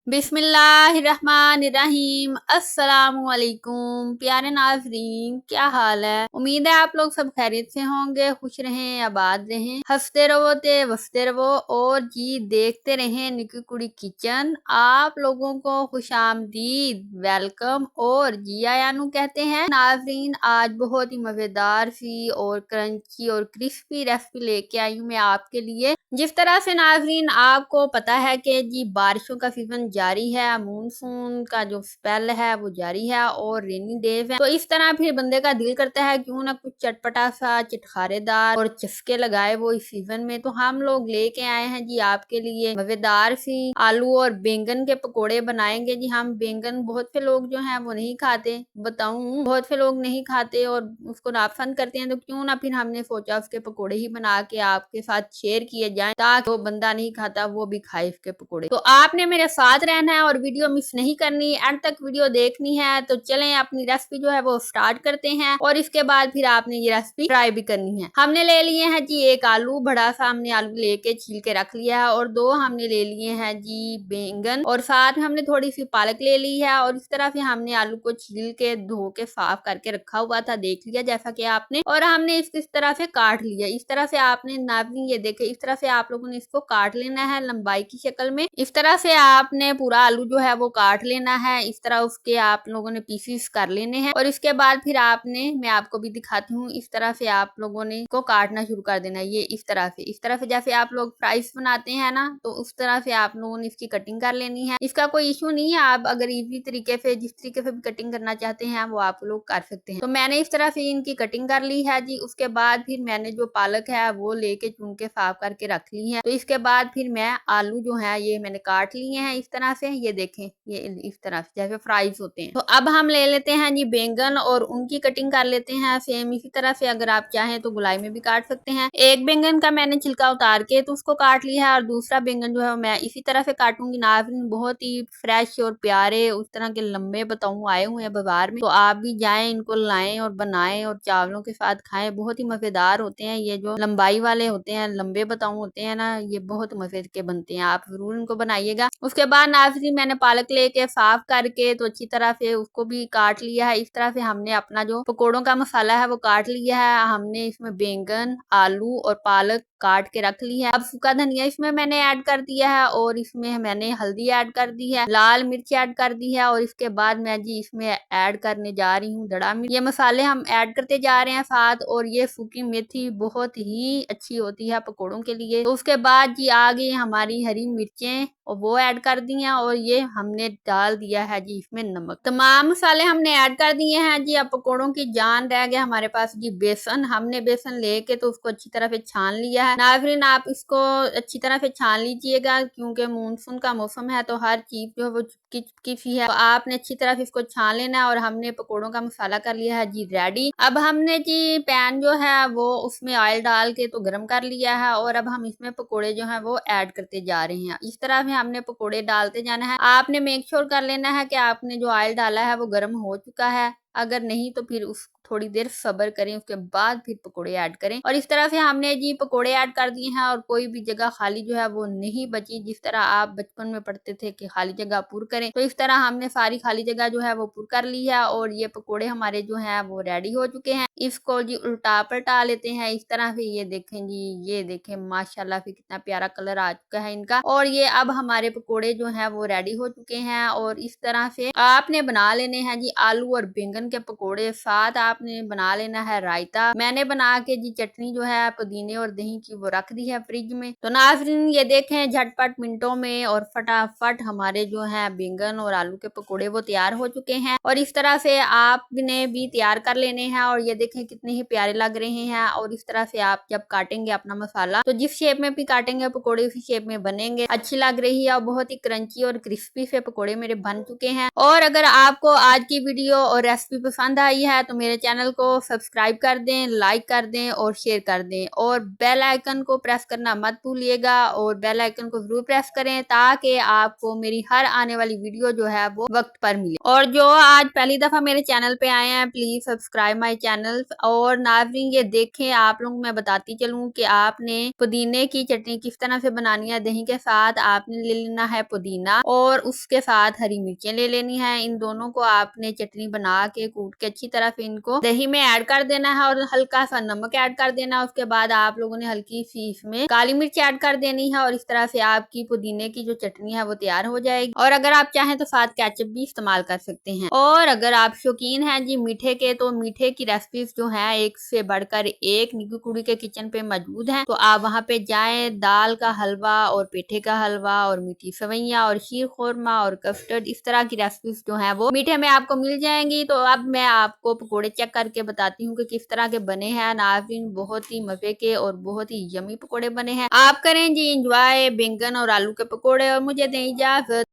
बिस्मिल्लाहिर्रहमानिर्रहीम। अस्सलामुअलैकुम प्यारे नाज़रीन, क्या हाल है। उम्मीद है आप लोग सब खैरियत से होंगे, खुश रहें, आबाद रहें, हंसते रहो ते वसते रहो और जी देखते रहें निकी कुड़ी किचन। आप लोगों को खुशामदीद, वेलकम और जी आयानू कहते हैं। नाज़रीन, आज बहुत ही मज़ेदार सी और क्रंची और क्रिस्पी रेसिपी लेके आई हूँ मैं आपके लिए। जिस तरह से नाज़रीन आपको पता है कि जी बारिशों का सीजन जारी है, मानसून का जो स्पेल है वो जारी है और रेनी डेज है, तो इस तरह फिर बंदे का दिल करता है क्यों ना कुछ चटपटा सा, चटखारेदार और चस्के लगाए वो इस सीजन में। तो हम लोग लेके आए हैं जी आपके लिए मजेदार सी आलू और बैंगन के पकोड़े बनाएंगे जी हम। बैंगन बहुत से लोग जो है वो नहीं खाते, बताऊं बहुत से लोग नहीं खाते और उसको नापसंद करते हैं, तो क्यों ना फिर हमने सोचा उसके पकोड़े ही बना के आपके साथ शेयर किए जाएं ताकि वो बंदा नहीं खाता वो भी खाए इसके पकोड़े। तो आपने मेरे साथ रहना है और वीडियो मिस नहीं करनी, एंड तक वीडियो देखनी है। तो चलें अपनी रेसिपी जो है वो स्टार्ट करते हैं और इसके बाद फिर आपने ये रेसिपी ट्राई भी करनी है। हमने ले लिए हैं जी एक आलू, बड़ा सा हमने आलू लेके छील के रख लिया है, और दो हमने ले लिए हैं जी बैंगन, और साथ में हमने थोड़ी सी पालक ले ली है। और इस तरह से हमने आलू को छील के धो के साफ करके रखा हुआ था, देख लिया जैसा कि आपने, और हमने इसको इस तरह से काट लिया। इस तरह से आपने नापनी, ये देखे इस तरह से आप लोगों ने इसको काट लेना है लंबाई की शक्ल में। इस तरह से आपने पूरा आलू जो है वो काट लेना है, इस तरह उसके आप लोगों ने पीसीस कर लेने हैं। और इसके बाद फिर आपने, मैं आपको भी दिखाती हूँ, इस तरह से आप लोगों ने इसको काटना शुरू कर देना है। ये इस तरह से जैसे आप लोग फ्राइज बनाते हैं ना, तो उस तरह से आप लोगों ने इसकी कटिंग कर लेनी है। इसका कोई इशू नहीं है, आप अगर इजी तरीके से, जिस तरीके से भी कटिंग करना चाहते हैं वो आप लोग कर सकते हैं। तो मैंने इस तरह से इनकी कटिंग कर ली है जी। उसके बाद फिर मैंने जो पालक है वो लेके चुन के साफ करके रख ली है। तो इसके बाद फिर मैं आलू जो है ये मैंने काट लिए हैं इस तरह से, ये देखें ये इस तरह से जैसे फ्राइज होते हैं। तो अब हम ले लेते हैं जी बैंगन और उनकी कटिंग कर लेते हैं सेम इसी तरह से। अगर आप चाहें तो गुलाई में भी काट सकते हैं। एक बैंगन का मैंने छिलका उतार के तो उसको काट लिया है, और दूसरा बैंगन जो है मैं इसी तरह से काटूंगी। नाज़रीन, बहुत ही फ्रेश और प्यारे उस तरह के लंबे बताऊं आए हुए हैं बाजार में, तो आप भी जाएं इनको लाएं और बनाएं और चावलों के साथ खाएं। बहुत ही मजेदार होते हैं ये जो लंबाई वाले होते हैं, लंबे बताऊं होते हैं ना, ये बहुत मजे के बनते हैं। आप जरूर इनको बनाइएगा। उसके बाद नाज़रीन मैंने पालक लेके साफ करके तो अच्छी तरह से उसको भी काट लिया है। इस तरह से हमने अपना जो पकोड़ों का मसाला है वो काट लिया है। हमने इसमें बैंगन, आलू और पालक काट के रख ली है। अब सूखा धनिया इसमें मैंने ऐड कर दिया है, और इसमें मैंने हल्दी ऐड कर दी है, लाल मिर्च ऐड कर दी है, और इसके बाद मैं जी इसमें ऐड करने जा रही हूँ धड़ा मिर्च। ये मसाले हम ऐड करते जा रहे हैं साथ, और ये सूखी मेथी बहुत ही अच्छी होती है पकोड़ों के लिए। तो उसके बाद जी आ गई हमारी हरी मिर्चें और वो ऐड कर दी हैं, और ये हमने डाल दिया है जी इसमें नमक। तमाम मसाले हमने ऐड कर दिए हैं जी। अब पकोड़ों की जान रह गया हमारे पास जी बेसन। हमने बेसन लेके तो उसको अच्छी तरह से छान लिया है। नाज़रीन, आप इसको अच्छी तरह से छान लीजिएगा क्योंकि मानसून का मौसम है तो हर चीज जो है वो चिपकी चिपकी सी है, तो आपने अच्छी तरह से इसको छान लेना है। और हमने पकोड़ों का मसाला कर लिया है जी रेडी। अब हमने जी पैन जो है वो उसमें ऑयल डाल के तो गर्म कर लिया है, और अब हम इसमें पकोड़े जो है वो ऐड करते जा रहे हैं। इस तरह से हमने पकोड़े डालते जाना है। आपने मेक श्योर कर लेना है कि आपने जो ऑयल डाला है वो गर्म हो चुका है, अगर नहीं तो फिर उस थोड़ी देर सब्र करें, उसके बाद फिर पकोड़े ऐड करें। और इस तरह से हमने जी पकोड़े ऐड कर दिए हैं, और कोई भी जगह खाली जो है वो नहीं बची। जिस तरह आप बचपन में पढ़ते थे कि खाली जगह पूर करें, तो इस तरह हमने सारी खाली जगह जो है वो पूर कर ली है, और ये पकोड़े हमारे जो है वो रेडी हो चुके हैं। इसको जी उल्टा पलटा लेते हैं इस तरह से। ये देखें जी, ये देखें माशाल्लाह से कितना प्यारा कलर आ चुका है इनका। और ये अब हमारे पकोड़े जो है वो रेडी हो चुके हैं, और इस तरह से आपने बना लेने हैं जी आलू और बैंगन के पकोड़े। साथ आपने बना लेना है रायता। मैंने बना के जी चटनी जो है पुदीने और दही की वो रख दी है फ्रिज में। तो नाज़रीन, ये देखें झटपट मिनटों में और फटाफट हमारे जो है बैंगन और आलू के पकोड़े वो तैयार हो चुके हैं, और इस तरह से आपने भी तैयार कर लेने हैं। और ये देखें कितने ही प्यारे लग रहे हैं। और इस तरह से आप जब काटेंगे अपना मसाला तो जिस शेप में भी काटेंगे पकोड़े उसी शेप में बनेंगे, अच्छी लग रही है। और बहुत ही क्रंची और क्रिस्पी से पकोड़े मेरे बन चुके हैं। और अगर आपको आज की वीडियो और रेसिपी रेसिपी पसंद आई है तो मेरे चैनल को सब्सक्राइब कर दें, लाइक कर दें और शेयर कर दें, और बेल आइकन को प्रेस करना मत भूलिएगा, और बेल आइकन को जरूर प्रेस करें ताकि आपको मेरी हर आने वाली वीडियो जो है वो वक्त पर मिले। और जो आज पहली दफा मेरे चैनल पे आए हैं, प्लीज सब्सक्राइब माई चैनल। और नाज़रीन ये देखें, आप लोग मैं बताती चलूं कि आपने पुदीने की चटनी किस तरह से बनानी है। दही के साथ आपने ले लेना है पुदीना और उसके साथ हरी मिर्चें ले लेनी है। इन दोनों को आपने चटनी बना के कूट के अच्छी तरह से इनको दही में ऐड कर देना है और हल्का सा नमक ऐड कर देना है। उसके बाद आप लोगों ने हल्की सी इसमें काली मिर्च ऐड कर देनी है और इस तरह से आपकी पुदीने की जो चटनी है वो तैयार हो जाएगी। और अगर आप चाहें तो साथ केचप भी इस्तेमाल कर सकते हैं। और अगर आप शौकीन हैं जी मीठे के, तो मीठे की रेसिपीज जो है एक से बढ़कर एक निक्की कुड़ी के किचन पे मौजूद है, तो आप वहां पे जाएं। दाल का हलवा और पेठे का हलवा और मीठी सवैया और शीर खोरमा और कस्टर्ड, इस तरह की रेसिपीज जो है वो मीठे में आपको मिल जाएंगी। तो अब मैं आपको पकोड़े चेक करके बताती हूँ कि किस तरह के बने हैं। नाज़रीन बहुत ही मजे के और बहुत ही यमी पकोड़े बने हैं। आप करें जी इंजॉय बैंगन और आलू के पकोड़े और मुझे दें इजाजत।